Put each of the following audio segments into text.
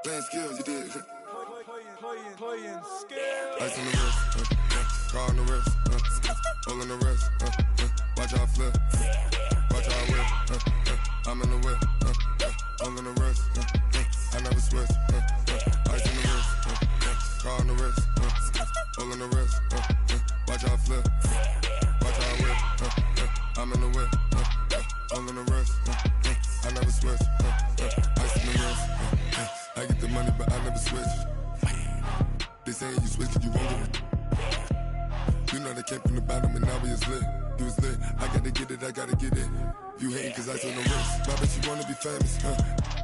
Playing skills, you did. Playing skills. Ice on the wrist, car on the wrist, hole in the wrist, watch how I flip, watch how I whip, I'm in the whip, hole in the wrist, I never switch, ice on the wrist, car on the wrist, hole in the wrist, watch how I flip, watch how I whip, I'm in the whip, hole in the wrist, I never switch, ice on the wrist, I get the money but I never switch. They saying you switch cause you won't get it. You know they came from the bottom and now we is lit. You was lit, I gotta get it, I gotta get it. You hating cause ice on the wrist. My bitch, you wanna be famous,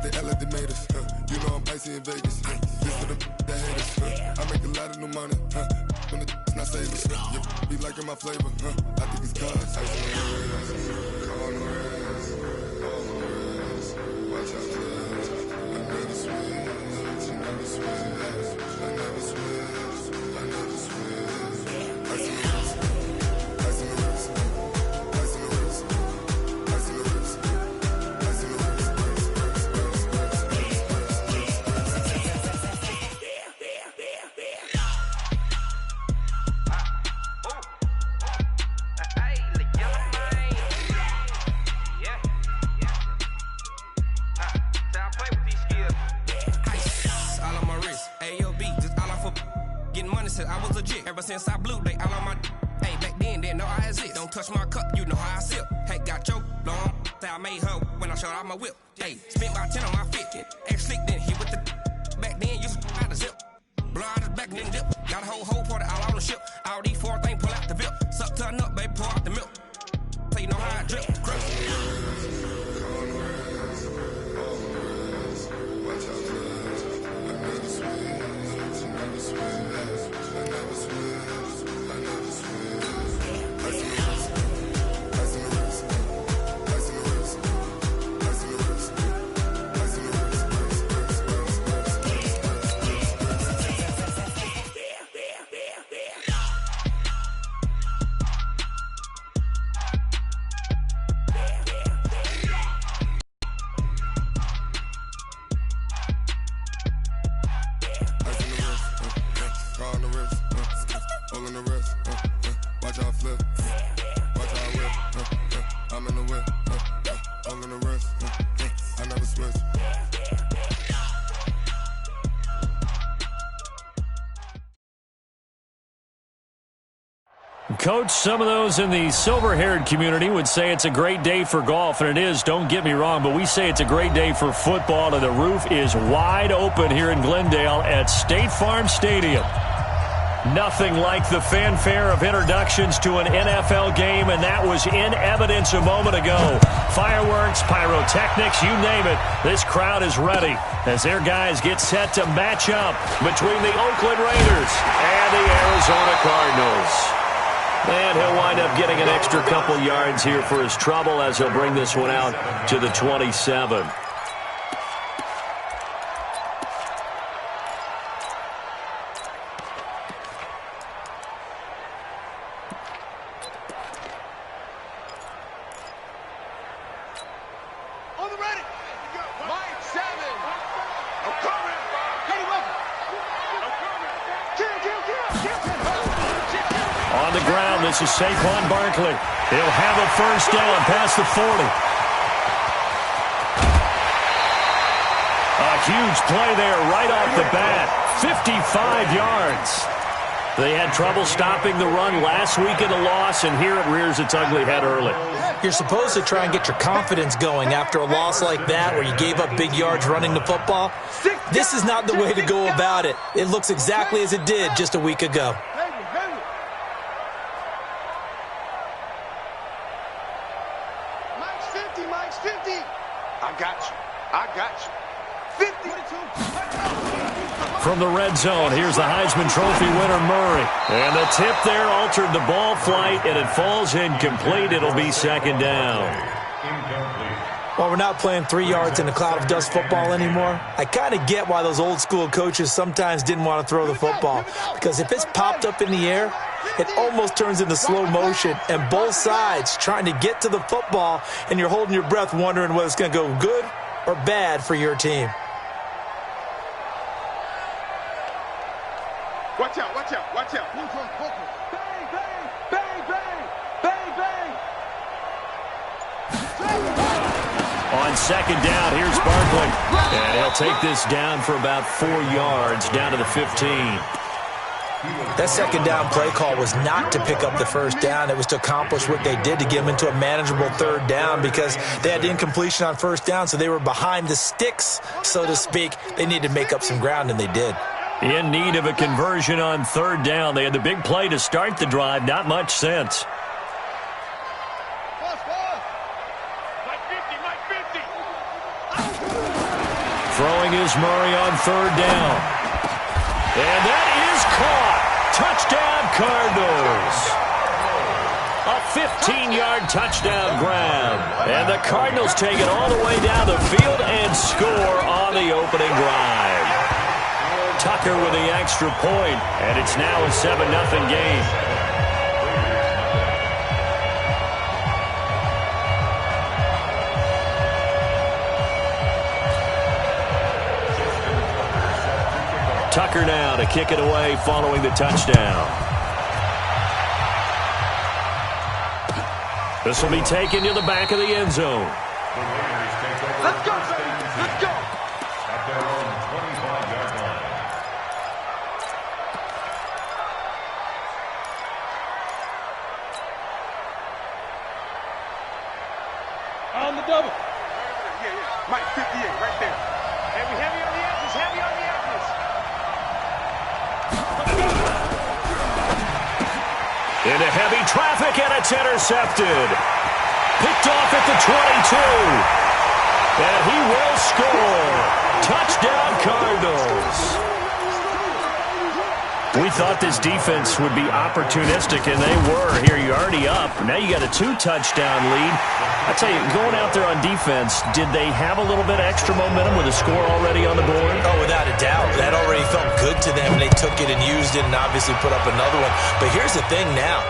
They act like they made us, You know I'm icy in Vegas, This for the that hate us, I make a lot of new money, When it's not savers, You be liking my flavor, I think it's cause ice on the wrist, car on the wrist, all on the wrist. Watch out, cuz I never switch, you never switch. I never switch, I never switch. Ice on the wrist, ice on the wrist, ice on the wrist, ice on the wrist, ice on the wrist, I was legit. Ever since I blew, they all on my. Hey, back then, didn't know I exist. Don't touch my cup, you know how I sip. Hey, got your long. Say I made her when I showed out my whip. Hey, spent about 10 on my fit. Ex slick, then hit with the. Back then, used to out the zip. Blow out his back, then dip. Got a whole party all on the ship. All these four things, pull out the VIP. Suck, turn up, baby, pour out the milk. So you know how I drip. Coach, some of those in the silver-haired community would say it's a great day for golf, and it is, don't get me wrong, but we say it's a great day for football, and the roof is wide open here in Glendale at State Farm Stadium. Nothing like the fanfare of introductions to an NFL game, and that was in evidence a moment ago. Fireworks, pyrotechnics, you name it. This crowd is ready as their guys get set to match up between the Oakland Raiders and the Arizona Cardinals. And he'll wind up getting an extra couple yards here for his trouble as he'll bring this one out to the 27. This is Saquon Barkley. He'll have a first down past the 40. A huge play there right off the bat. 55 yards. They had trouble stopping the run last week in a loss, and here it rears its ugly head early. You're supposed to try and get your confidence going after a loss like that where you gave up big yards running the football. This is not the way to go about it. It looks exactly as it did just a week ago. From the red zone, here's the Heisman Trophy winner, Murray. And the tip there altered the ball flight, and it falls incomplete. It'll be second down. Well, we're not playing 3 yards in a cloud of dust football anymore. I kind of get why those old school coaches sometimes didn't want to throw the football. Because if it's popped up in the air, it almost turns into slow motion. And both sides trying to get to the football, and you're holding your breath wondering whether it's going to go good or bad for your team. Watch out, watch out, watch out. Bang, bang, bang, bang, bang, bang. On second down, here's Barkley. And he'll take this down for about 4 yards, down to the 15. That second down play call was not to pick up the first down. It was to accomplish what they did, to get them into a manageable third down, because they had incompletion on first down, so they were behind the sticks, so to speak. They needed to make up some ground, and they did. In need of a conversion on third down. They had the big play to start the drive. Not much sense. Throwing is Murray on third down. And that is caught. Touchdown, Cardinals. A 15-yard touchdown grab. And the Cardinals take it all the way down the field and score on the opening drive. Tucker with the extra point, and it's now a 7-0 game. Tucker now to kick it away following the touchdown. This will be taken to the back of the end zone. Let's go, baby. Let's go. At their own 25-yard line. On the double. Yeah. Mike, 58, right there. And we heavy on the edges, heavy on the edges. Into heavy traffic, and it's intercepted. Picked off at the 22. And he will score. Touchdown, Cardinals. We thought this defense would be opportunistic, and they were. Here, you're already up. Now you got a 2-touchdown lead. I tell you, going out there on defense, did they have a little bit of extra momentum with a score already on the board? Oh, without a doubt. That already felt good to them, and they took it and used it and obviously put up another one. But here's the thing now.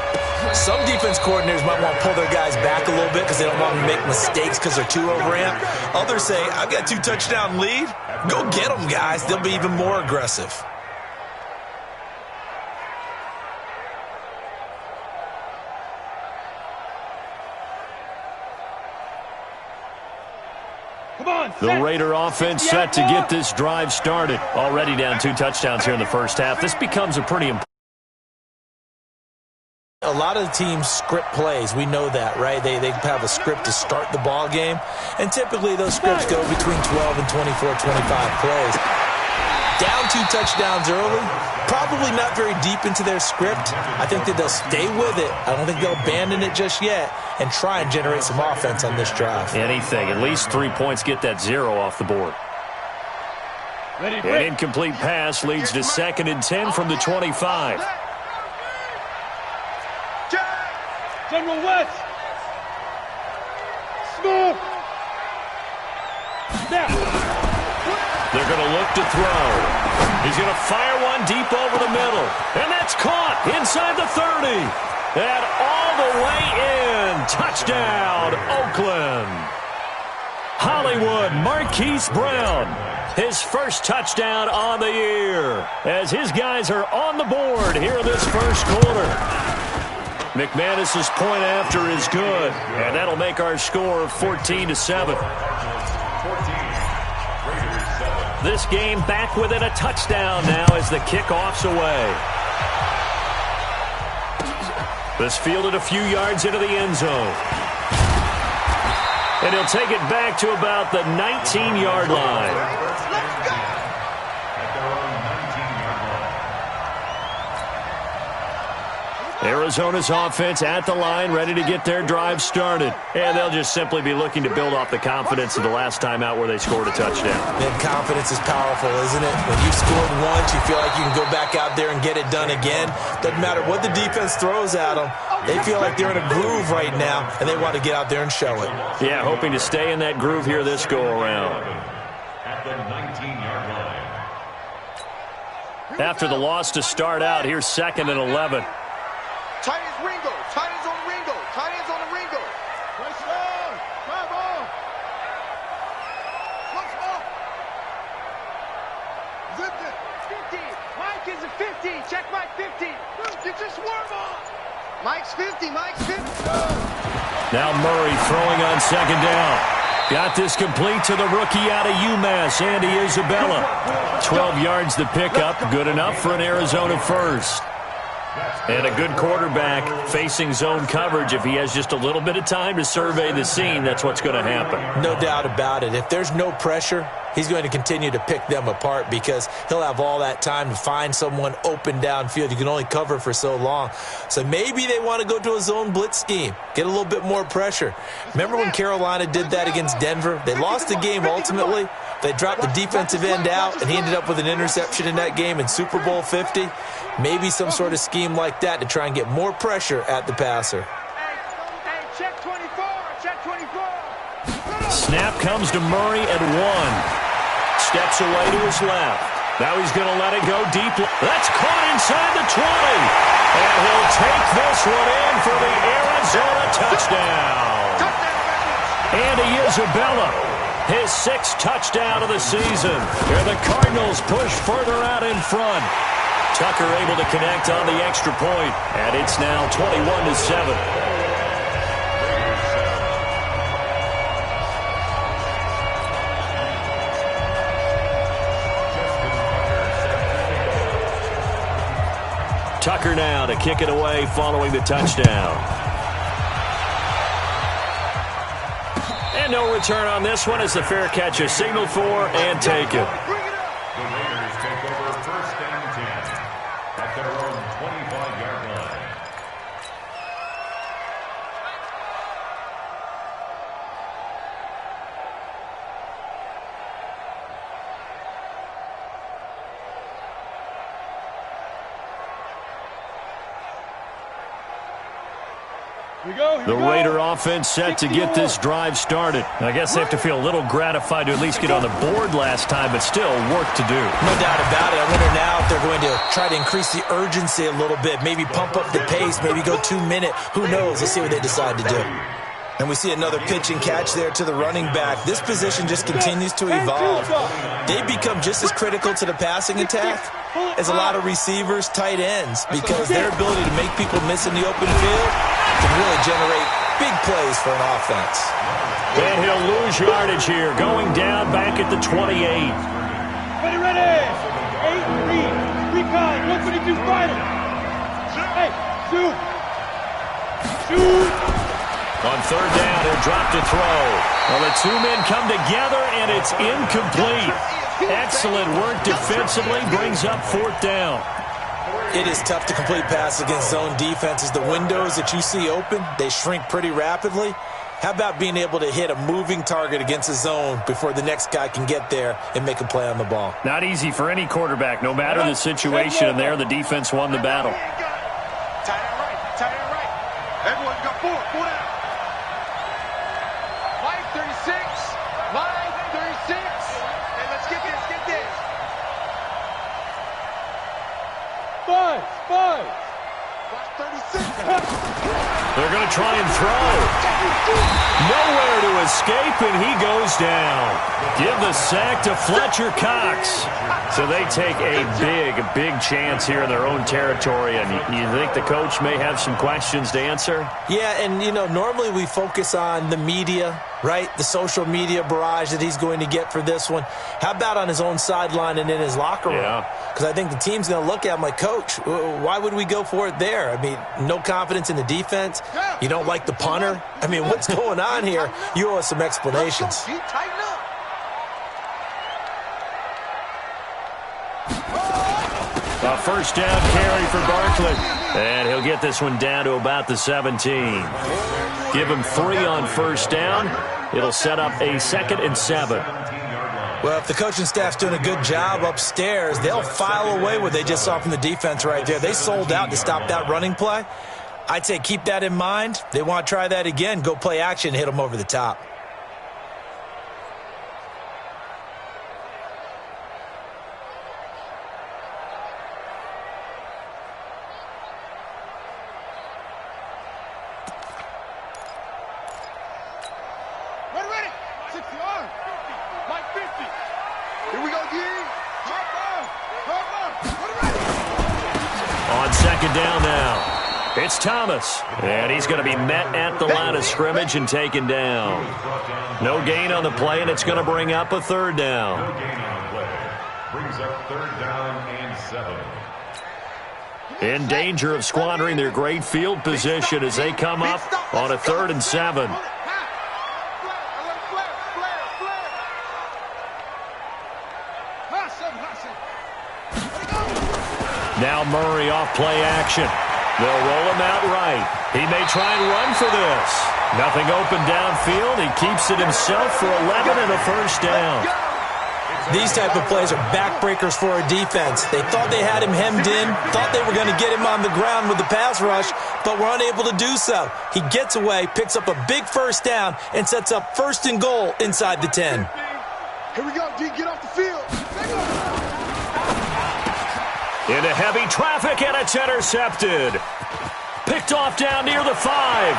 Some defense coordinators might want to pull their guys back a little bit because they don't want them to make mistakes because they're too overamped. Others say, I've got a 2-touchdown lead. Go get them, guys. They'll be even more aggressive. The Raider offense set to get this drive started. Already down 2 touchdowns here in the first half. This becomes a pretty important. A lot of the teams script plays. We know that, right? They have a script to start the ball game, and typically those scripts go between 12 and 24, 25 plays. Down 2 touchdowns early, probably not very deep into their script. I think that they'll stay with it. I don't think they'll abandon it just yet and try and generate some offense on this drive. Anything. At least 3 points, get that 0 off the board. An incomplete pass leads to 2nd and 10 from the 25. General West. Smooth. Snap. They're going to look to throw. He's going to fire one deep over the middle. And that's caught inside the 30. And all the way in. Touchdown, Oakland. Hollywood Marquise Brown. His first touchdown on the year. As his guys are on the board here in this first quarter. McManus's point after is good. And that'll make our score 14-7. This game back within a touchdown now as the kickoff's away. This fielded a few yards into the end zone. And he'll take it back to about the 19-yard line. Arizona's offense at the line, ready to get their drive started. And they'll just simply be looking to build off the confidence of the last time out where they scored a touchdown. And confidence is powerful, isn't it? When you've scored once, you feel like you can go back out there and get it done again. Doesn't matter what the defense throws at them. They feel like they're in a groove right now, and they want to get out there and show it. Yeah, hoping to stay in that groove here this go-around. At the 19-yard line. After the loss to start out, here's 2nd and 11. Tight ends Ringo. Tight ends on the Ringo. Tight ends on the Ringo. Press on. Drive on. Switch off. Zip it. 50. Mike is a 50. Check Mike 50. You just warm up. Mike's 50. Mike's 50. Now Murray throwing on second down. Got this complete to the rookie out of UMass, Andy Isabella. 12 yards the pickup. Good enough for an Arizona first. And a good quarterback facing zone coverage. If he has just a little bit of time to survey the scene, that's what's going to happen. No doubt about it. If there's no pressure, he's going to continue to pick them apart because he'll have all that time to find someone open downfield. You can only cover for so long. So maybe they want to go to a zone blitz scheme, get a little bit more pressure. Remember when Carolina did that against Denver? They lost the game ultimately. They dropped the defensive end out, and he ended up with an interception in that game in Super Bowl 50. Maybe some sort of scheme like that to try and get more pressure at the passer. Hey, check 24. Check 24. Snap comes to Murray at 1. Steps away to his left. Now he's going to let it go deep. That's caught inside the 20. And he'll take this one in for the Arizona touchdown. Andy Isabella, his 6th touchdown of the season. And the Cardinals push further out in front. Tucker able to connect on the extra point, and it's now 21-7. Tucker now to kick it away following the touchdown. And no return on this one as the fair catch is signaled for and taken. The Raiders take over first and 10 at their own 25-yard line. The Raider offense set to get this drive started. I guess they have to feel a little gratified to at least get on the board last time, but still work to do. No doubt about it. I wonder now if they're going to try to increase the urgency a little bit, maybe pump up the pace, maybe go 2-minute. Who knows? Let's see what they decide to do. And we see another pitch and catch there to the running back. This position just continues to evolve. They become just as critical to the passing attack as a lot of receivers, tight ends, because their ability to make people miss in the open field can really generate big plays for an offense. And he'll lose yardage here, going down back at the 28. Ready, ready. 8-3. Recon. 122 final. Hey, shoot. On third down, he'll drop to throw. Well, the two men come together, and it's incomplete. Excellent work defensively, brings up 4th down. It is tough to complete passes against zone defenses. The windows that you see open, they shrink pretty rapidly. How about being able to hit a moving target against a zone before the next guy can get there and make a play on the ball? Not easy for any quarterback, no matter the situation, and there the defense won the battle. Tight end right. Tight end right. Everyone got 4. 4 down. Mike 36. Mike 36. Hey, let's get this. Get this. 5. Watch 36. They're going to try and throw. Nowhere to escape, and he goes down. Give the sack to Fletcher Cox. So they take a big chance here in their own territory, and you think the coach may have some questions to answer? Yeah, and, normally we focus on the media, right? The social media barrage that he's going to get for this one. How about on his own sideline and in his locker room? Yeah. Because I think the team's going to look at him like, Coach, why would we go for it there? I mean, no confidence in the defense. You don't like the punter. I mean, what's going on here? You owe us some explanations. Tighten up. A first down carry for Barkley. And he'll get this one down to about the 17. Give him 3 on first down. It'll set up a 2nd and 7. Well, if the coaching staff's doing a good job upstairs, they'll file away what they just saw from the defense right there. They sold out to stop that running play. I'd say keep that in mind. They want to try that again. Go play action, hit them over the top. Ready. 60 yards. Mike 50. Here we go, D. Drop off. On second down now, it's Thomas. And he's going to be met at the line of scrimmage and taken down. No gain on the play, and it's going to bring up a third down. No gain on the play. Brings up third down and 7. In danger of squandering their great field position as they come up on a 3rd and 7. Now Murray off play action. They'll roll him out right. He may try and run for this. Nothing open downfield. He keeps it himself for 11 and a first down. These type of plays are backbreakers for a defense. They thought they had him hemmed in, thought they were going to get him on the ground with the pass rush, but were unable to do so. He gets away, picks up a big first down, and sets up 1st and goal inside the 10. Here we go, D. Get off the field. Into heavy traffic, and it's intercepted. Picked off down near the 5.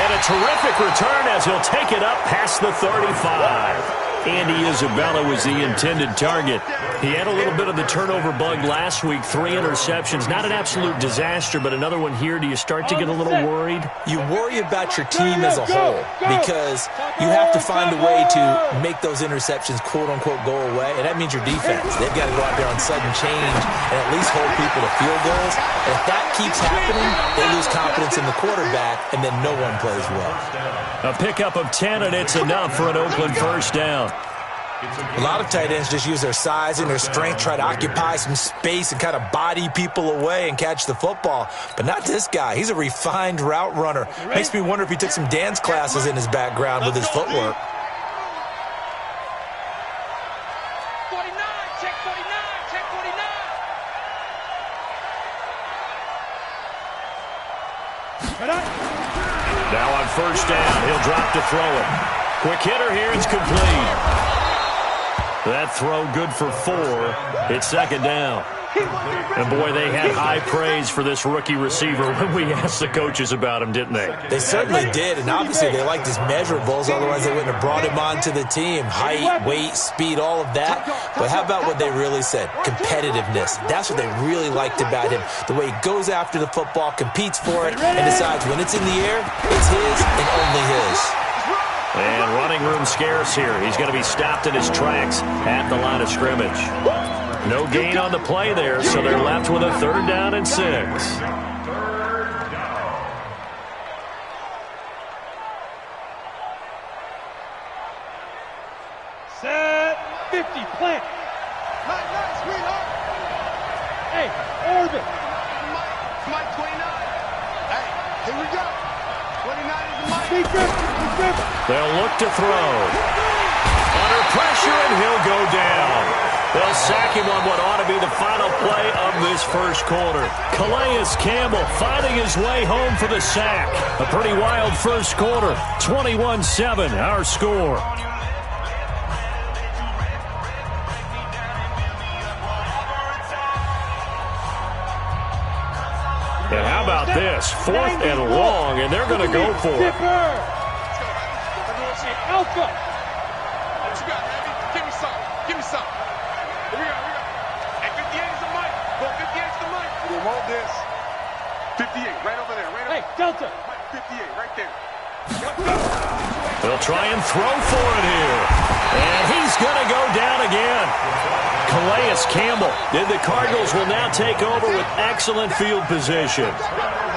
And a terrific return as he'll take it up past the 35. Andy Isabella was the intended target. He had a little bit of the turnover bug last week, 3 interceptions. Not an absolute disaster, but another one here. Do you start to get a little worried? You worry about your team as a whole because you have to find a way to make those interceptions, quote-unquote, go away, and that means your defense. They've got to go out there on sudden change and at least hold people to field goals. And if that keeps happening, they lose confidence in the quarterback, and then no one plays well. A pickup of 10, and it's enough for an Oakland first down. A lot of tight ends just use their size and their strength, try to occupy some space and kind of body people away and catch the football. But not this guy. He's a refined route runner. Makes me wonder if he took some dance classes in his background with his footwork. 49, check 49, check 49. Now on first down, he'll drop to throw it. Quick hitter here, it's complete. That throw good for 4. It's second down. And, boy, they had high praise for this rookie receiver when we asked the coaches about him, didn't they? They certainly did, and obviously they liked his measurables, otherwise they wouldn't have brought him onto the team. Height, weight, speed, all of that. But how about what they really said? Competitiveness. That's what they really liked about him. The way he goes after the football, competes for it, and decides when it's in the air, it's his and only his. And running room scarce here. He's going to be stopped in his tracks at the line of scrimmage. No gain on the play there, so they're left with a 3rd down and 6. Set 50, plant. Nice, sweetheart. Hey, orbit. Mike 29. Hey, here we go. 29 is the Mike. Be good. They'll look to throw. Under pressure, and he'll go down. They'll sack him on what ought to be the final play of this first quarter. Calais Campbell finding his way home for the sack. A pretty wild first quarter. 21-7, our score. And how about this? 4th and long, and they're going to go for it. Alpha. What you got, Randy? Give me some. Give me some. Here we go. Hey, 58 is the mic. Well, 58 is the mic. We want this. 58, right over there. Right Hey, Delta. 58, right there. They'll try and throw for it here. And he's going to go down again. Calais Campbell. The Cardinals will now take over with excellent field position.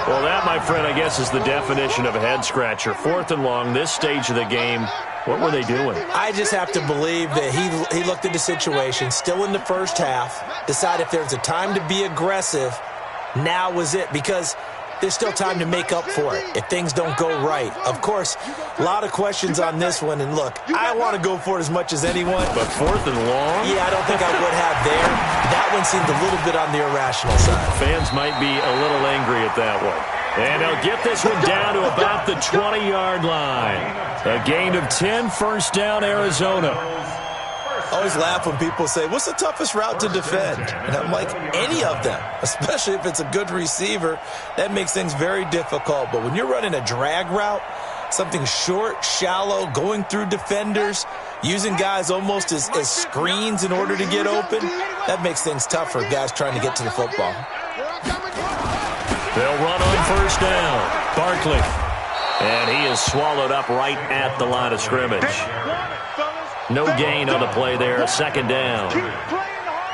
Well, that, my friend, I guess is the definition of a head-scratcher. 4th and long, this stage of the game. What were they doing? I just have to believe that he looked at the situation, still in the first half, decided if there's a time to be aggressive, now was it, because there's still time to make up for it if things don't go right. Of course, a lot of questions on this one, and look, I want to go for it as much as anyone. But 4th and long? Yeah, I don't think I would have there. That one seemed a little bit on the irrational side. Fans might be a little angry at that one. And they'll get this one down to about the 20-yard line. A gain of 10, first down, Arizona. I always laugh when people say, what's the toughest route to defend? And I'm like, any of them, especially if it's a good receiver. That makes things very difficult. But when you're running a drag route, something short, shallow, going through defenders, using guys almost as screens in order to get open, that makes things tough for guys trying to get to the football. They'll run on first down. Barkley. And he is swallowed up right at the line of scrimmage. No gain on the play there. Second down.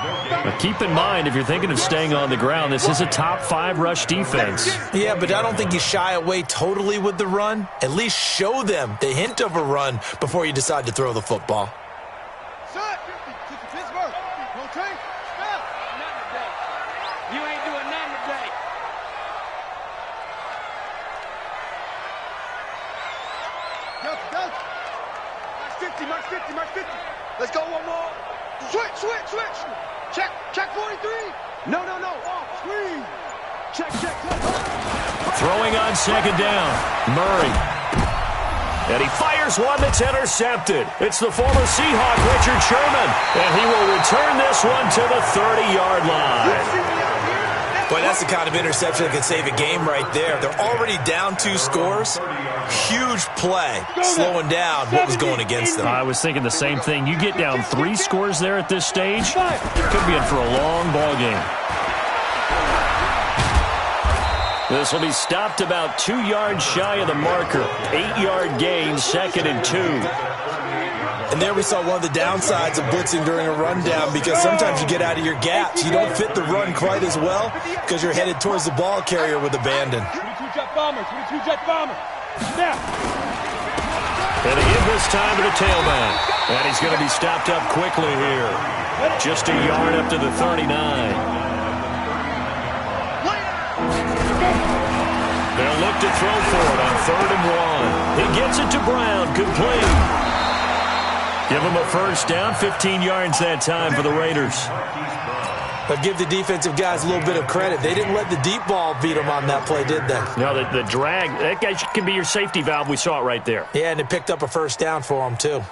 Now keep in mind, if you're thinking of staying on the ground, this is a top 5 rush defense. Yeah, but I don't think you shy away totally with the run. At least show them the hint of a run before you decide to throw the football. You ain't doing nothing today. Mark 50, Mark 50. Let's go one more. Switch. Check 43. No. Screen. Check. Throwing on second down. Murray. And he fires one that's intercepted. It's the former Seahawk, Richard Sherman. And he will return this one to the 30-yard line. Boy, that's the kind of interception that could save a game right there. They're already down 2 scores. Huge play, slowing down what was going against them. I was thinking the same thing. You get down 3 scores there at this stage, you could be in for a long ball game. This will be stopped about 2 yards shy of the marker. 8-yard gain, second and 2. And there we saw one of the downsides of blitzing during a rundown, because sometimes you get out of your gaps. You don't fit the run quite as well because you're headed towards the ball carrier with abandon. 22-jet bomber. Now. And they give this time to the tailback. And he's going to be stopped up quickly here. Just a yard up to the 39. They'll look to throw for it on 3rd and 1. He gets it to Brown, complete. Give him a first down, 15 yards that time for the Raiders. But give the defensive guys a little bit of credit. They didn't let the deep ball beat them on that play, did they? No, the drag, that guy can be your safety valve. We saw it right there. Yeah, and it picked up a first down for them, too.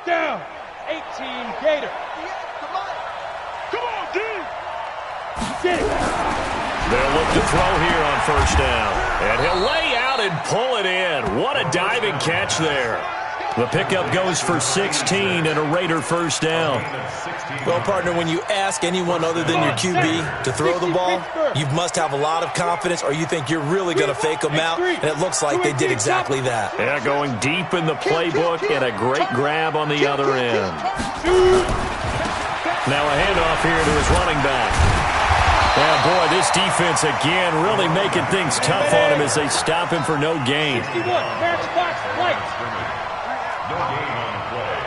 Down. 18 Gator. Come on, D. Get it. They'll look to throw here on first down. And he'll lay out and pull it in. What a diving catch there. The pickup goes for 16 and a Raider first down. Well, partner, when you ask anyone other than your QB to throw the ball, you must have a lot of confidence, or you think you're really going to fake them out, and it looks like they did exactly that. Yeah, going deep in the playbook and a great grab on the other end. Now a handoff here to his running back. Yeah, boy, this defense again really making things tough on him as they stop him for no gain. No gain on the play.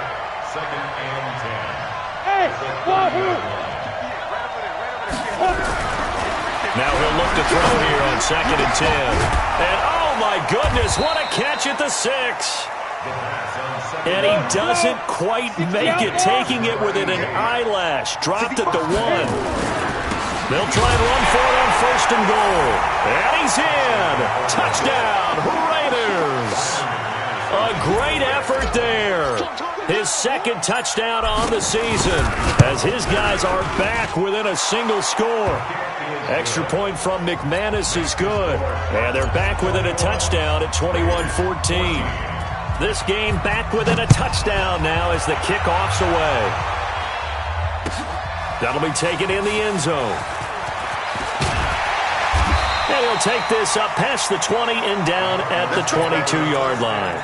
2nd and 10. Hey, Wahoo! Now he'll look to throw here on 2nd and 10. And oh my goodness, what a catch at the 6. And he doesn't quite make it, taking it within an eyelash. Dropped at the 1. They'll try and run for it on 1st and goal. And he's in. Touchdown, Raiders. A great effort there. His 2nd touchdown on the season as his guys are back within a single score. Extra point from McManus is good. And they're back within a touchdown at 21-14. This game back within a touchdown now as the kickoff's away. That'll be taken in the end zone. And he'll take this up past the 20 and down at the 22-yard line.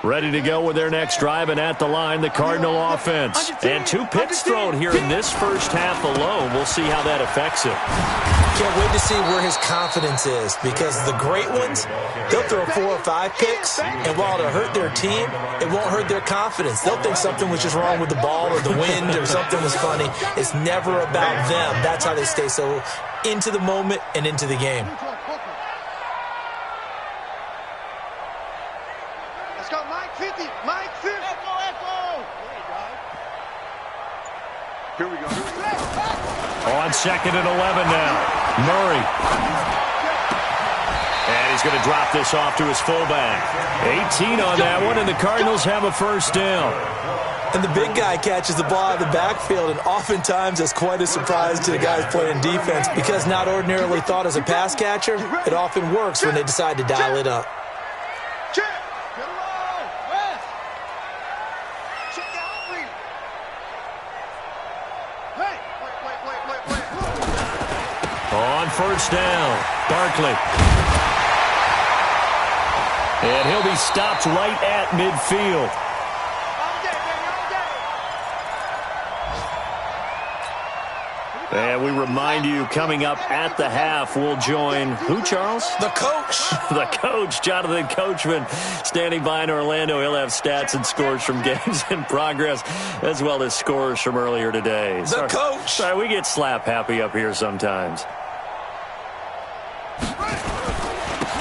Ready to go with their next drive, and at the line, the Cardinal offense. And 2 picks thrown here in this first half alone. We'll see how that affects him. Can't wait to see where his confidence is, because the great ones, they'll throw 4 or 5 picks, and while it'll hurt their team, it won't hurt their confidence. They'll think something was just wrong with the ball or the wind or something was funny. It's never about them. That's how they stay so into the moment and into the game. Let's go, Mike 50. Mike 50. Echo. Here we go. On 2nd and 11 now. Murray. And he's going to drop this off to his fullback. 18 on that one, and the Cardinals have a first down. And the big guy catches the ball out of the backfield, and oftentimes that's quite a surprise to the guys playing defense because not ordinarily thought as a pass catcher, it often works when they decide to dial it up. On first down, Barkley. And he'll be stopped right at midfield. And we remind you, coming up at the half, we'll join who, Charles? The coach. The coach, Jonathan Coachman, standing by in Orlando. He'll have stats and scores from games in progress, as well as scores from earlier today. The coach. Sorry, we get slap happy up here sometimes.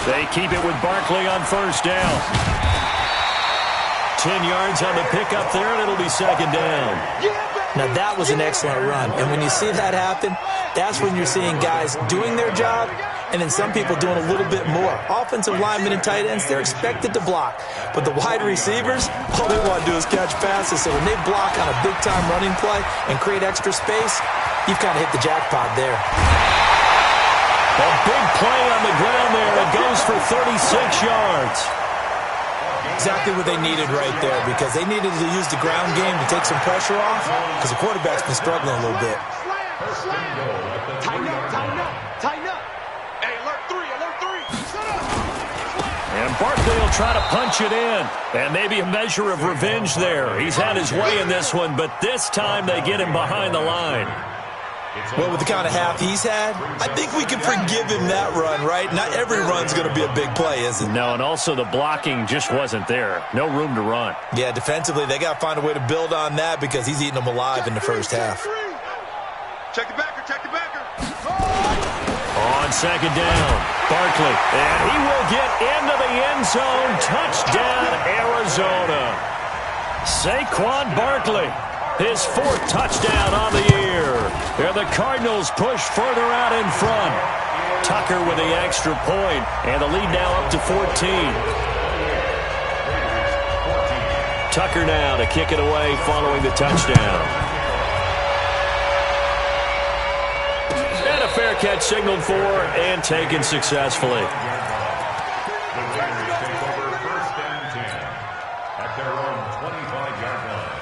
They keep it with Barkley on first down. 10 yards on the pickup there, and it'll be second down. Now, that was an excellent run. And when you see that happen, that's when you're seeing guys doing their job and then some people doing a little bit more. Offensive linemen and tight ends, they're expected to block. But the wide receivers, all they want to do is catch passes. So when they block on a big-time running play and create extra space, you've kind of hit the jackpot there. A big play on the ground there. It goes for 36 yards. Exactly what they needed right there because they needed to use the ground game to take some pressure off because the quarterback's been struggling a little bit. Tighten up. Hey, alert three. And Barkley will try to punch it in. And maybe a measure of revenge there. He's had his way in this one, but this time they get him behind the line. Well, with the kind of half he's had, I think we can forgive him that run, right? Not every run's going to be a big play, is it? No, and also the blocking just wasn't there. No room to run. Yeah, defensively, they got to find a way to build on that because he's eating them alive in the first half. Check the backer. On second down, Barkley. And he will get into the end zone. Touchdown, Arizona. Saquon Barkley. His 4th touchdown on the year. And the Cardinals push further out in front. Tucker with the extra point, and the lead now up to 14. Tucker now to kick it away following the touchdown. And a fair catch signaled for and taken successfully. The Raiders take over first and 10 at their own 25-yard line.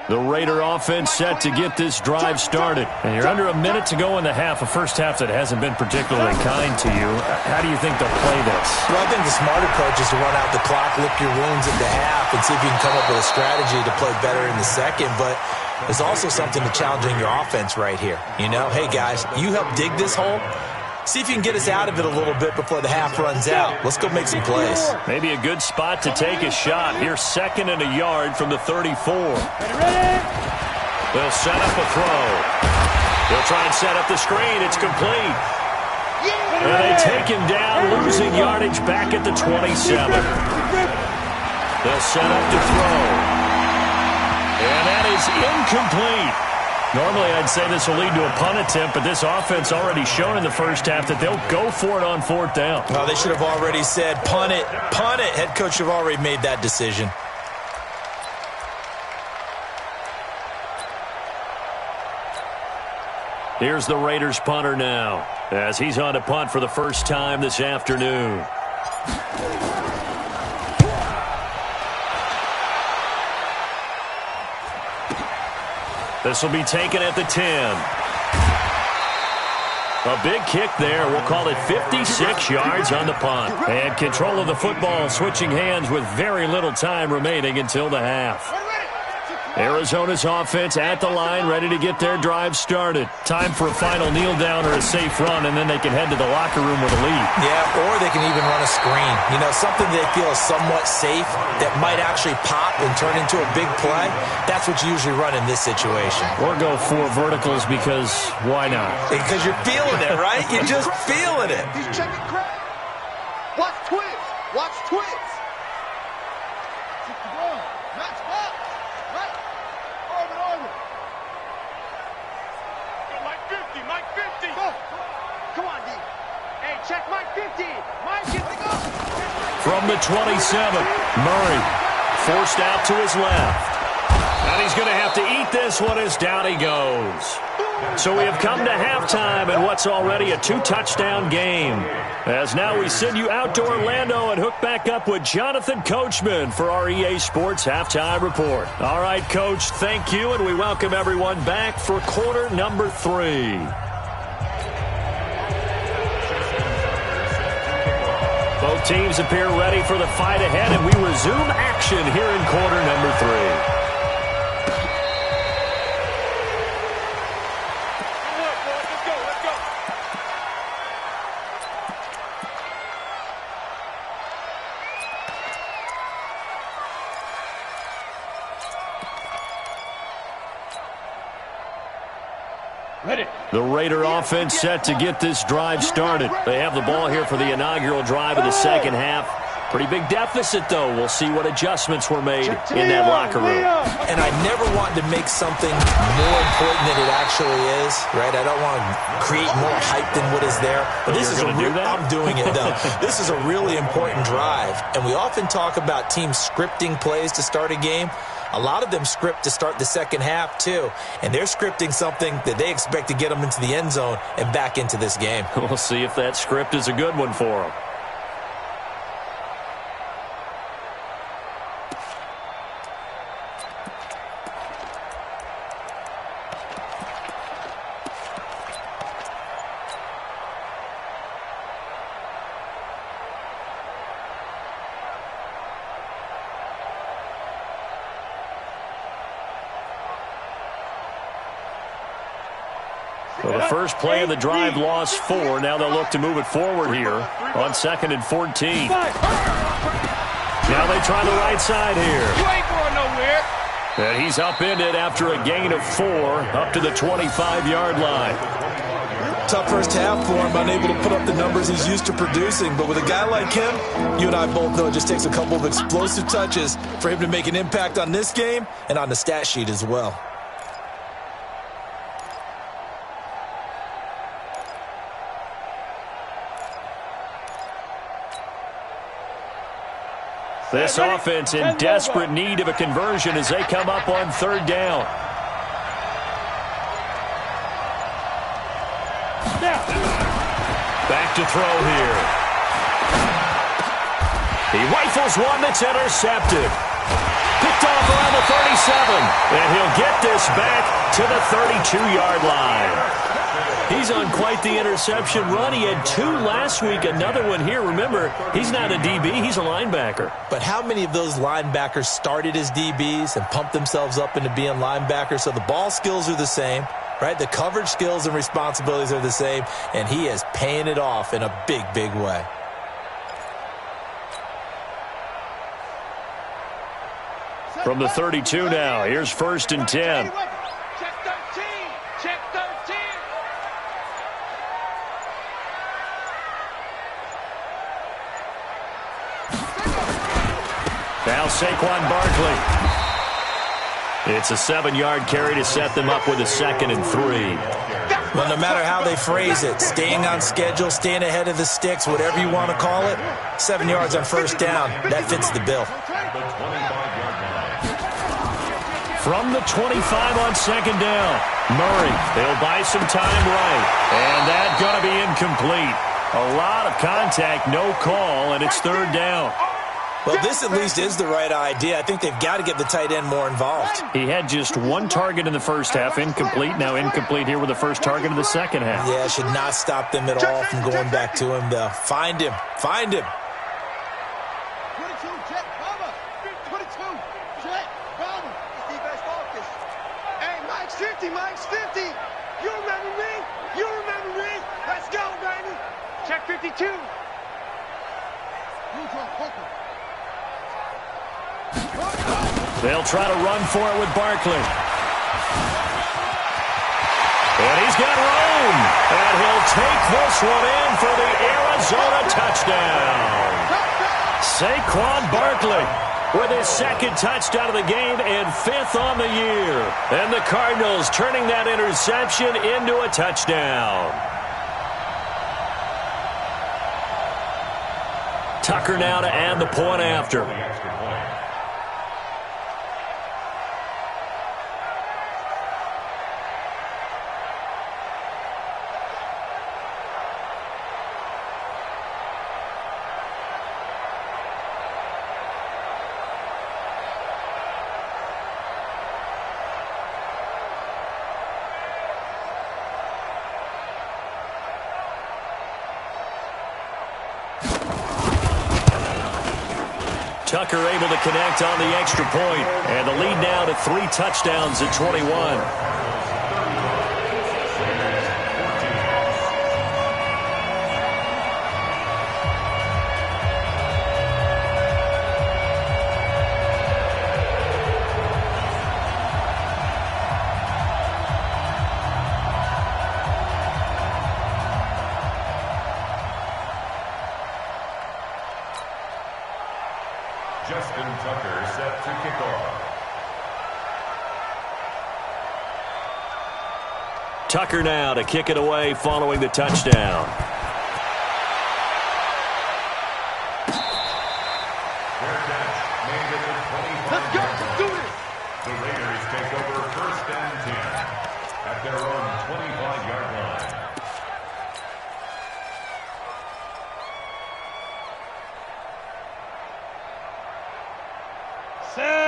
The Raider offense set to get this drive started. And you're under a minute to go in the half, a first half that hasn't been particularly kind to you. How do you think they'll play this? Well, I think the smart approach is to run out the clock, lick your wounds at the half, and see if you can come up with a strategy to play better in the second. But there's also something to challenging your offense right here. You know, hey, guys, you help dig this hole. See if you can get us out of it a little bit before the half runs out. Let's go make some plays. Maybe a good spot to take a shot. Here's 2nd and a yard from the 34. They'll set up a throw. They'll try and set up the screen. It's complete. And they take him down, losing yardage back at the 27. They'll set up to throw. And that is incomplete. Normally, I'd say this will lead to a punt attempt, but this offense already shown in the first half that they'll go for it on 4th down. No, they should have already said, punt it, punt it. Head coach should have already made that decision. Here's the Raiders punter now, as he's on to punt for the first time this afternoon. This will be taken at the 10. A big kick there. We'll call it 56 yards on the punt. And control of the football switching hands with very little time remaining until the half. Arizona's offense at the line, ready to get their drive started. Time for a final kneel down or a safe run, and then they can head to the locker room with a lead. Yeah, or they can even run a screen. You know, something they feel is somewhat safe that might actually pop and turn into a big play. That's what you usually run in this situation. Or go 4 verticals because why not? Because you're feeling it, right? You're just feeling it. He's checking crack. Watch twins. from the 27. Murray forced out to his left. And he's going to have to eat this one as down he goes. So we have come to halftime in what's already a 2-touchdown game. As now we send you out to Orlando and hook back up with Jonathan Coachman for our EA Sports Halftime Report. All right, Coach, thank you, and we welcome everyone back for quarter number 3. Both teams appear ready for the fight ahead, and we resume action here in quarter number 3. The Raider offense set to get this drive started. They have the ball here for the inaugural drive of the second half. Pretty big deficit, though. We'll see what adjustments were made in that locker room. And I never want to make something more important than it actually is, right? I don't want to create more hype than what is there. But this is I'm doing it, though. This is a really important drive. And we often talk about teams scripting plays to start a game. A lot of them script to start the second half, too. And they're scripting something that they expect to get them into the end zone and back into this game. We'll see if that script is a good one for them. Well, the first play of the drive lost 4. Now they'll look to move it forward here on 2nd and 14. Now they try the right side here. You ain't going nowhere. And he's upended after a gain of 4 up to the 25-yard line. Tough first half for him, unable to put up the numbers he's used to producing. But with a guy like him, you and I both know it just takes a couple of explosive touches for him to make an impact on this game and on the stat sheet as well. This offense in desperate need of a conversion as they come up on 3rd down. Back to throw here. He rifles one that's intercepted. Picked off around the 37. And he'll get this back to the 32-yard line. He's on quite the interception run. He had 2 last week, another one here. Remember, he's not a DB, he's a linebacker. But how many of those linebackers started as DBs and pumped themselves up into being linebackers? So the ball skills are the same, right? The coverage skills and responsibilities are the same, and he is paying it off in a big, big way. From the 32 now, here's 1st and 10. Now Saquon Barkley. It's a 7-yard carry to set them up with a 2nd and 3. Well, no matter how they phrase it, staying on schedule, staying ahead of the sticks, whatever you want to call it, 7 yards on 1st down, that fits the bill. From the 25 on 2nd down, Murray. They'll buy some time right. And that's going to be incomplete. A lot of contact, no call, and it's 3rd down. Well, this at least is the right idea. I think they've got to get the tight end more involved. He had just 1 target in the first half, incomplete. Now incomplete here with the first target of the second half. Yeah, should not stop them at all from going back to him, though. Find him. Find him. 22, check, Bubba. 22, check, Bubba. Defense focus. Hey, Mike's 50, Mike's 50. You remember me? You remember me? Let's go, baby. Check 52. They'll try to run for it with Barkley. And he's got room. And he'll take this one in for the Arizona touchdown. Saquon Barkley with his 2nd touchdown of the game and 5th on the year. And the Cardinals turning that interception into a touchdown. Tucker now to add the point after. Tucker able to connect on the extra point, and the lead now to 3 touchdowns at 21. Tucker set to kick off. Tucker now to kick it away following the touchdown. Let's go. Let's do this. The Raiders take over 1st and 10 at their own 25-yard line.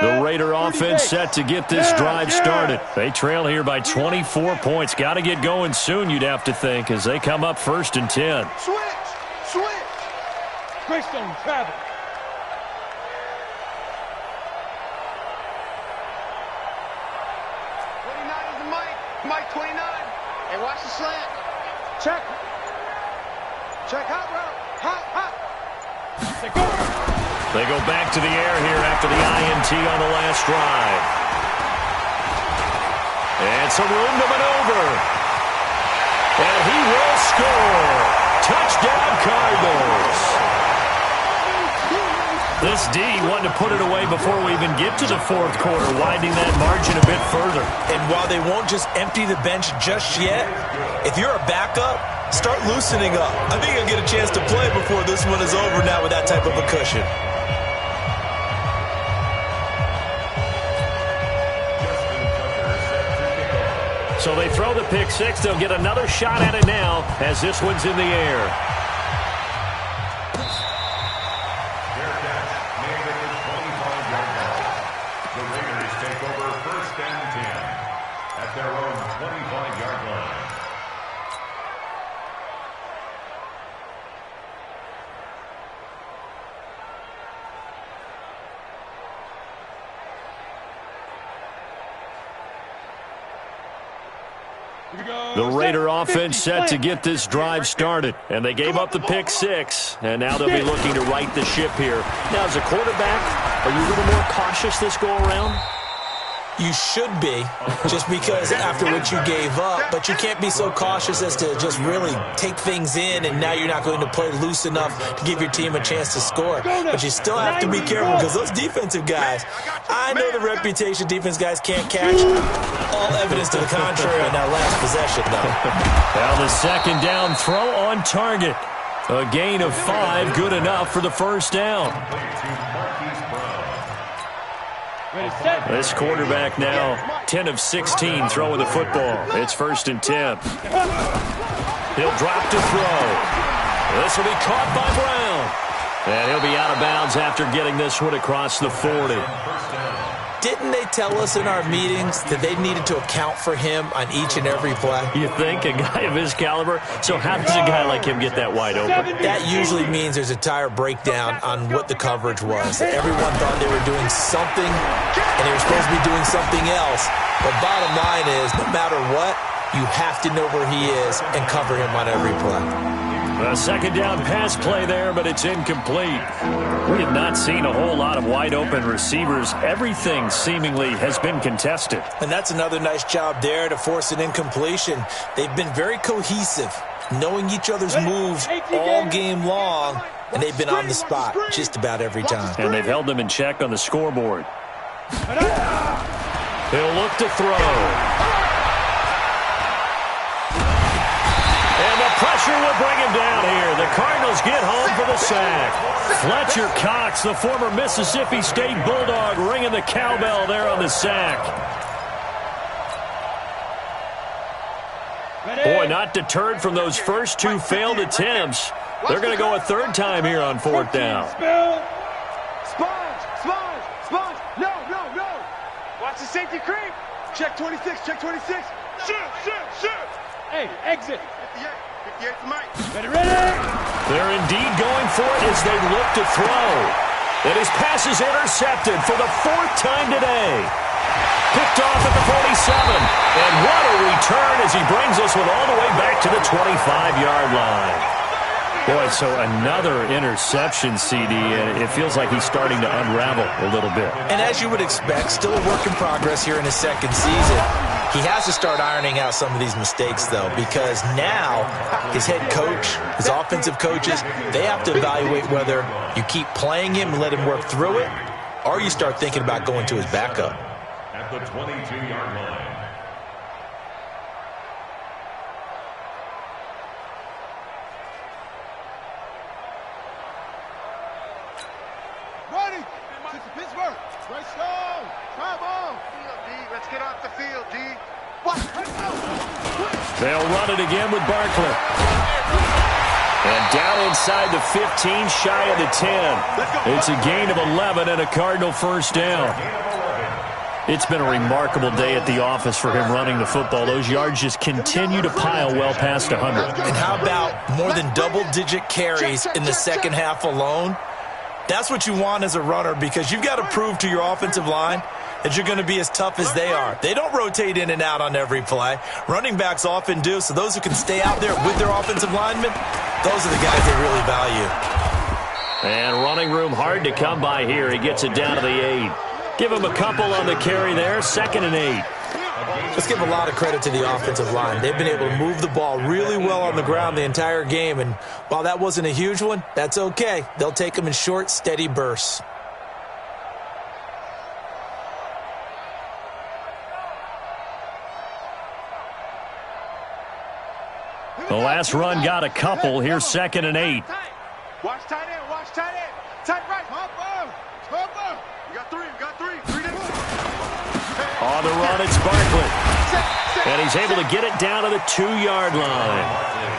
The Raider offense set to get this drive started. They trail here by 24 points. Got to get going soon, you'd have to think, as they come up 1st and 10. Switch. Greystone travel. Mike 29. Hey, watch the slant. Check. Hot route. Hot. They go back to the air here after the INT on the last drive. And some room to maneuver. And he will score. Touchdown, Cardinals. This D wanted to put it away before we even get to the 4th quarter, widening that margin a bit further. And while they won't just empty the bench just yet, if you're a backup, start loosening up. I think you'll get a chance to play before this one is over now with that type of a cushion. So they throw the pick 6. They'll get another shot at it now as this one's in the air. Fair catch made at the 25-yard line. The Raiders take over 1st and 10 at their own 25-yard line. The Raider offense set to get this drive started, and they gave up the pick 6, and now they'll be looking to right the ship here. Now, as a quarterback, are you a little more cautious this go-around? You should be, just because after what you gave up, but you can't be so cautious as to just really take things in, and now you're not going to play loose enough to give your team a chance to score. But you still have to be careful because those defensive guys, I know the reputation defense guys can't catch. All evidence to the contrary on that last possession, though. Now the 2nd down throw on target. A gain of 5, good enough for the 1st down. This quarterback now 10 of 16 throwing the football. It's 1st and 10. He'll drop to throw. This will be caught by Brown. And he'll be out of bounds after getting this one across the 40. Didn't they tell us in our meetings that they needed to account for him on each and every play? You think? A guy of his caliber? So how does a guy like him get that wide open? That usually means there's a entire breakdown on what the coverage was. Everyone thought they were doing something, and they were supposed to be doing something else. But bottom line is, no matter what, you have to know where he is and cover him on every play. A 2nd down pass play there, but it's incomplete. We have not seen a whole lot of wide-open receivers. Everything seemingly has been contested. And that's another nice job there to force an incompletion. They've been very cohesive, knowing each other's moves all game long, and they've been on the spot just about every time. And they've held them in check on the scoreboard. He'll look to throw. And the pressure pressure will bring him down here. The Cardinals get home for the sack. Fletcher Cox, the former Mississippi State Bulldog, ringing the cowbell there on the sack. Boy, not deterred from those first two failed attempts. They're going to go a third time here on fourth down. Sponge. No. Watch the safety creep. Check 26. Shoot. Hey, exit. 58 to Mike. Ready. They're indeed going for it as they look to throw. And his pass is intercepted for the fourth time today. Picked off at the 47. And what a return as he brings us all the way back to the 25-yard line. Boy, so another interception, CD, and it feels like he's starting to unravel a little bit. And as you would expect, still a work in progress here in his second season. He has to start ironing out some of these mistakes, though, because now his head coach, his offensive coaches, they have to evaluate whether you keep playing him and let him work through it, or you start thinking about going to his backup. At the 22-yard line. Ready. Pittsburgh. Great stone. Try ball. Let's get off the field, D. They'll run it again with Barkley. And down inside the 15, shy of the 10. It's a gain of 11 and a Cardinal first down. It's been a remarkable day at the office for him running the football. Those yards just continue to pile well past 100. And how about more than double-digit carries in the second half alone? That's what you want as a runner, because you've got to prove to your offensive line that you're going to be as tough as they are. They don't rotate in and out on every play. Running backs often do, so those who can stay out there with their offensive linemen, those are the guys they really value. And running room hard to come by here. He gets it down to the 8. Give him a couple on the carry there, 2nd and 8. Let's give a lot of credit to the offensive line. They've been able to move the ball really well on the ground the entire game, and while that wasn't a huge one, that's okay. They'll take them in short, steady bursts. The last run got a couple. Here's 2nd and 8. Watch tight end. Tight right. Cover. You got three. 3 days. On the run, it's Barkley. And he's able to get it down to the 2-yard line.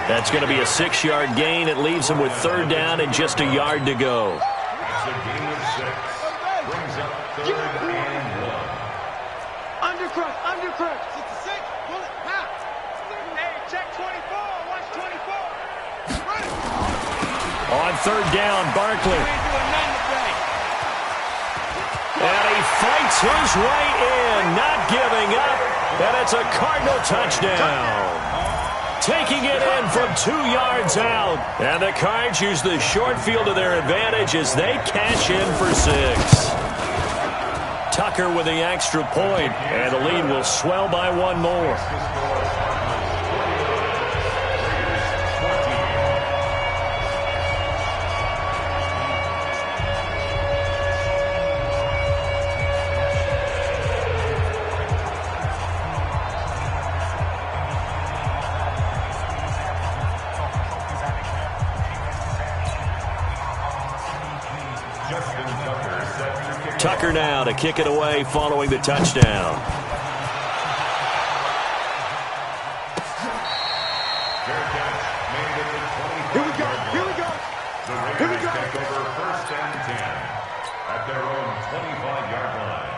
That's going to be a 6-yard gain. It leaves him with 3rd down and just a yard to go. It's a gain of 6. Brings up 3rd and 1. Undercrush. 66. Pull it. Now. Hey, check 24. Watch 24. Ready. On 3rd down, Barkley. And he fights his way in, not giving up. And it's a Cardinal touchdown. Taking it in from 2 yards out. And the Cards use the short field to their advantage as they cash in for 6. Tucker with the extra point, and the lead will swell by 1 more. Tucker now to kick it away following the touchdown. Here we go. The Raiders take over 1st and 10 at their own 25-yard line.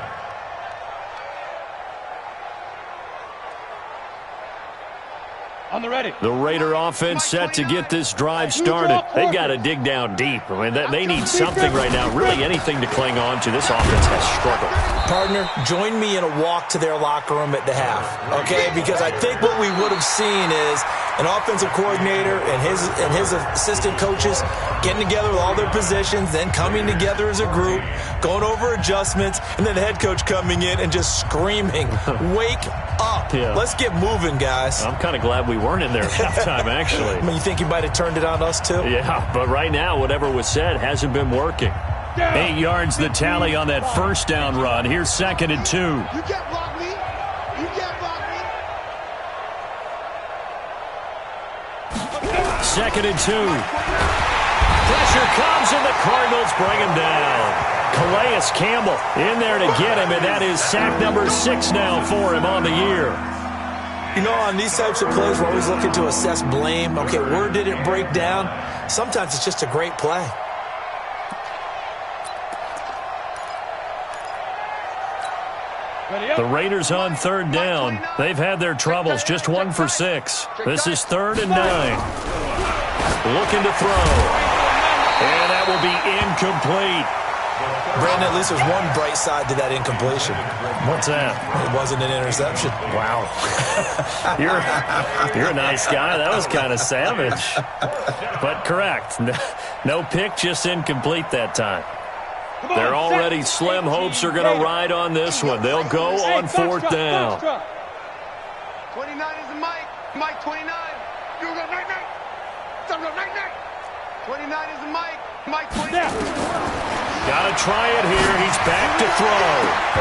On the ready. The Raider offense set to get this drive started. They've got to dig down deep. I mean, they need something right now, really anything to cling on to. This offense has struggled. Partner, join me in a walk to their locker room at the half, okay? Because I think what we would have seen is an offensive coordinator and his assistant coaches getting together with all their positions, then coming together as a group, going over adjustments, and then the head coach coming in and just screaming, "Wake up. Yeah. Let's get moving, guys." I'm kind of glad we weren't in there at halftime, actually. I mean, you think you might have turned it on us, too? Yeah, but right now, whatever was said hasn't been working. 8 yards the tally on that 1st down run. Here's 2nd and 2. You can't block me. 2nd and 2. Pressure comes, and the Cardinals bring him down. Calais Campbell in there to get him, and that is sack number 6 now for him on the year. You know, on these types of plays, we're always looking to assess blame. Okay, where did it break down? Sometimes it's just a great play. The Raiders on 3rd down. They've had their troubles, just 1 for 6. This is 3rd and 9. Looking to throw. And that will be incomplete. Brandon, at least there's one bright side to that incompletion. What's that? It wasn't an interception. Wow. You're a nice guy. That was kind of savage. But correct. No pick, just incomplete that time. They're already slim hopes are going to ride on this one. They'll go on 4th down. 29 is the Mike. Mike 29. You go night-night. 29 is the Mike. Mike 29. Got to try it here. He's back to throw.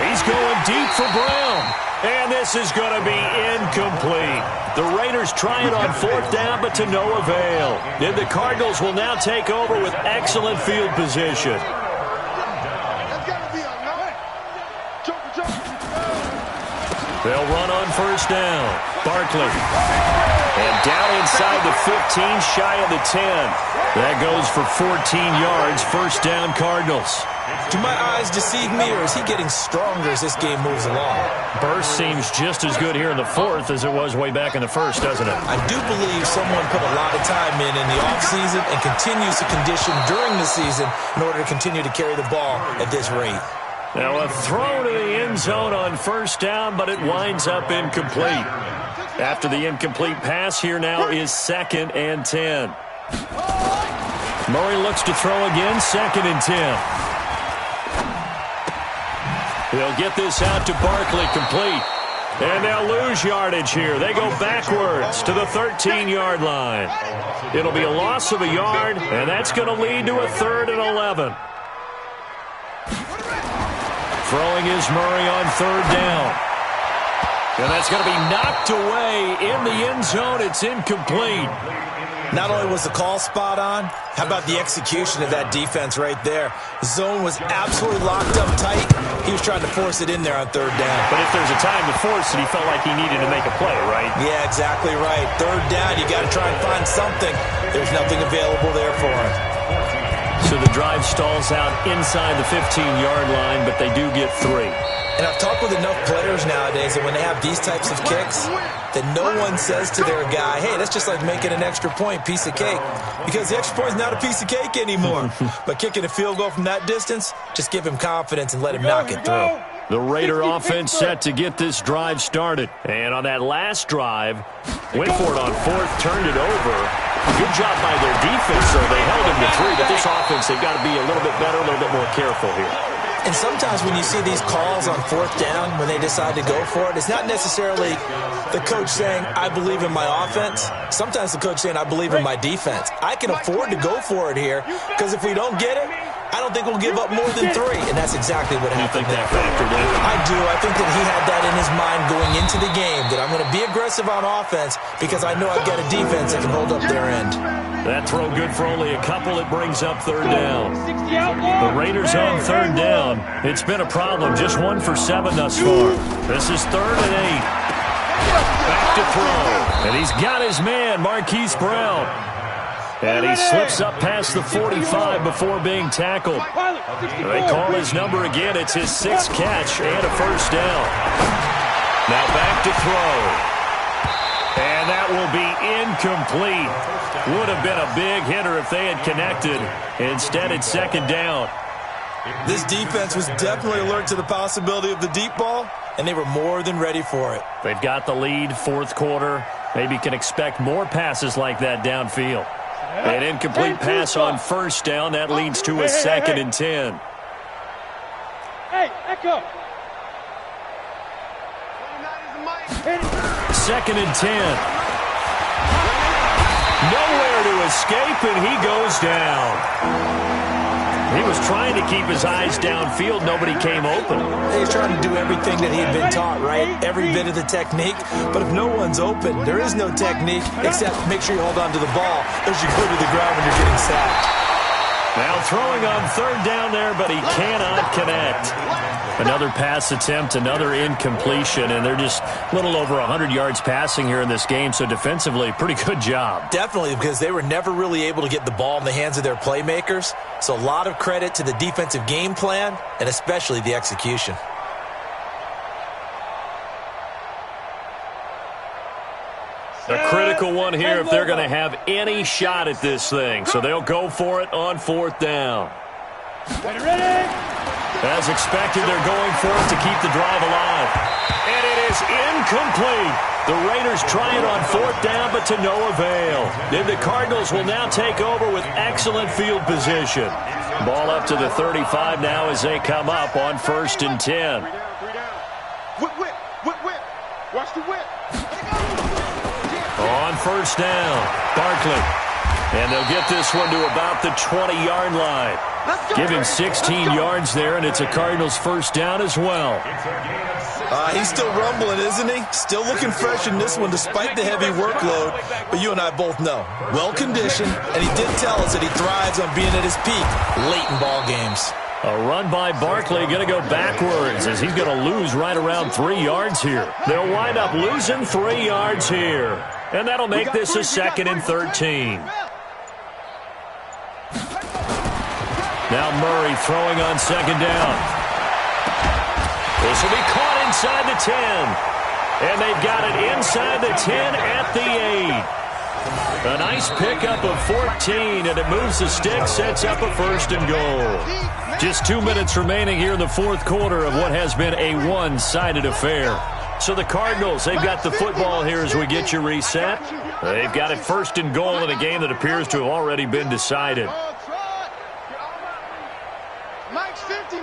He's going deep for Brown. And this is going to be incomplete. The Raiders try it on 4th down, but to no avail. And the Cardinals will now take over with excellent field position. They'll run on 1st down. Barkley. And down inside the 15, shy of the 10. That goes for 14 yards. 1st down, Cardinals. Do my eyes deceive me, or is he getting stronger as this game moves along? Burst seems just as good here in the 4th as it was way back in the 1st, doesn't it? I do believe someone put a lot of time in the offseason and continues to condition during the season in order to continue to carry the ball at this rate. Now a throw to the end zone on 1st down, but it winds up incomplete. After the incomplete pass, here now is 2nd and 10. Murray looks to throw again, 2nd and 10. They'll get this out to Barkley, complete. And they'll lose yardage here. They go backwards to the 13-yard line. It'll be a loss of a yard, and that's going to lead to a 3rd and 11. Throwing is Murray on 3rd down. And that's going to be knocked away in the end zone. It's incomplete. Not only was the call spot on, how about the execution of that defense right there? Zone was absolutely locked up tight. He was trying to force it in there on 3rd down. But if there's a time to force it, he felt like he needed to make a play, right? Yeah, exactly right. 3rd down, you got to try and find something. There's nothing available there for him. So the drive stalls out inside the 15-yard line, but they do get 3. And I've talked with enough players nowadays that when they have these types of kicks, that no one says to their guy, hey, that's just like making an extra point, piece of cake. Because the extra point is not a piece of cake anymore. But kicking a field goal from that distance, just give him confidence and let him knock it through. The Raider offense set to get this drive started. And on that last drive, went for it on 4th, turned it over. Good job by their defense, so they held him to 3. But this offense, they've got to be a little bit better, a little bit more careful here. And sometimes when you see these calls on 4th down, when they decide to go for it, it's not necessarily the coach saying, I believe in my offense. Sometimes the coach saying, I believe in my defense. I can afford to go for it here, because if we don't get it, I don't think we'll give up more than 3. And that's exactly what happened. You think that factored in? I do. I think that he had that in his mind going into the game, that I'm going to be aggressive on offense because I know I've got a defense that can hold up their end. That throw good for only a couple. It brings up 3rd down. The Raiders on 3rd down. It's been a problem. Just 1 for 7 thus far. This is 3rd and 8. Back to throw. And he's got his man, Marquise Brown. And he slips up past the 45 before being tackled. They call his number again. It's his 6th catch and a 1st down. Now back to throw. And that will be incomplete. Would have been a big hitter if they had connected. Instead, it's 2nd down. This defense was definitely alert to the possibility of the deep ball, and they were more than ready for it. They've got the lead, 4th quarter. Maybe can expect more passes like that downfield. An incomplete pass on 1st down. That leads to a 2nd and 10. Hey, Echo. 2nd and 10. Nowhere to escape, and he goes down. He was trying to keep his eyes downfield. Nobody came open. He's trying to do everything that he had been taught, right? Every bit of the technique. But if no one's open, there is no technique except make sure you hold on to the ball as you go to the ground when you're getting sacked. Now throwing on third down there, but he cannot connect. Another pass attempt, another incompletion, and they're just a little over 100 yards passing here in this game, so defensively, pretty good job. Definitely, because they were never really able to get the ball in the hands of their playmakers, so a lot of credit to the defensive game plan, and especially the execution. A critical one here if they're going to have any shot at this thing. So they'll go for it on fourth down. As expected, they're going for it to keep the drive alive. And it is incomplete. The Raiders try it on fourth down, but to no avail. Then the Cardinals will now take over with excellent field position. Ball up to the 35 now as they come up on 1st and 10. Whip. Watch the whip. On first down, Barkley. And they'll get this one to about the 20-yard line. Give him 16 yards there, and it's a Cardinals first down as well. He's still rumbling, isn't he? Still looking fresh in this one despite the heavy workload. But you and I both know, well-conditioned, and he did tell us that he thrives on being at his peak late in ball games. A run by Barkley, going to go backwards as he's going to lose right around 3 yards here. They'll wind up losing 3 yards here. And that'll make this a 2nd and 13. Now Murray throwing on 2nd down. This will be caught inside the 10. And they've got it inside the 10 at the 8. A nice pickup of 14, and it moves the stick, sets up a 1st and goal. Just 2 minutes remaining here in the fourth quarter of what has been a one-sided affair. So the Cardinals, they've got the football here as we get you reset. They've got it 1st and goal in a game that appears to have already been decided. Mike's 50.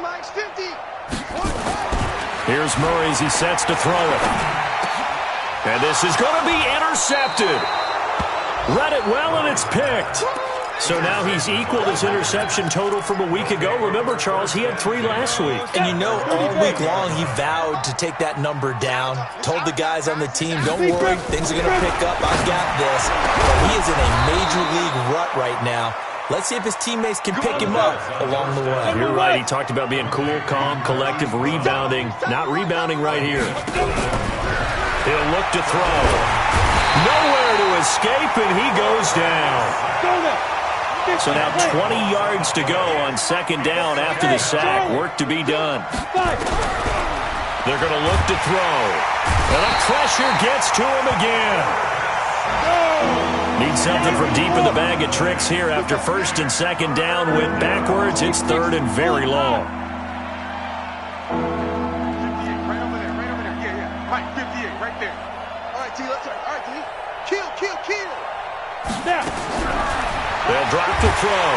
Here's Murray as he sets to throw it. And this is going to be intercepted. Read it well, and it's picked. So now he's equaled his interception total from a week ago. Remember, Charles, he had 3 last week. And you know, all week long he vowed to take that number down. Told the guys on the team, don't worry, things are going to pick up. I got this. But he is in a major league rut right now. Let's see if his teammates can pick him up along the way. You're right. He talked about being cool, calm, collective, rebounding. Not rebounding right here. He'll look to throw. Nowhere to escape, and he goes down. So now 20 yards to go on 2nd down after the sack. Work to be done. They're going to look to throw. And the pressure gets to him again. Need something from deep in the bag of tricks here after 1st and 2nd down. Went backwards. It's 3rd and very long. Right over there. Yeah. Mike, 58, right there. All right, T, let's try. All right, T. Kill. Snap. They'll drop the throw.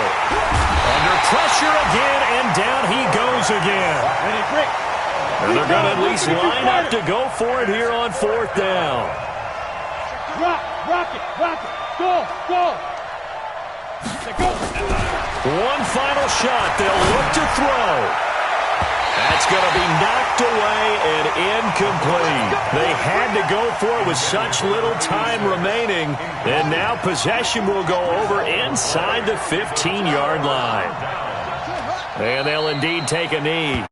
Under pressure again, and down he goes again. And they're going to at least line up to go for it here on 4th down. Rock it. Go. One final shot. They'll look to throw. That's going to be knocked away and incomplete. They had to go for it with such little time remaining. And now possession will go over inside the 15-yard line. And they'll indeed take a knee.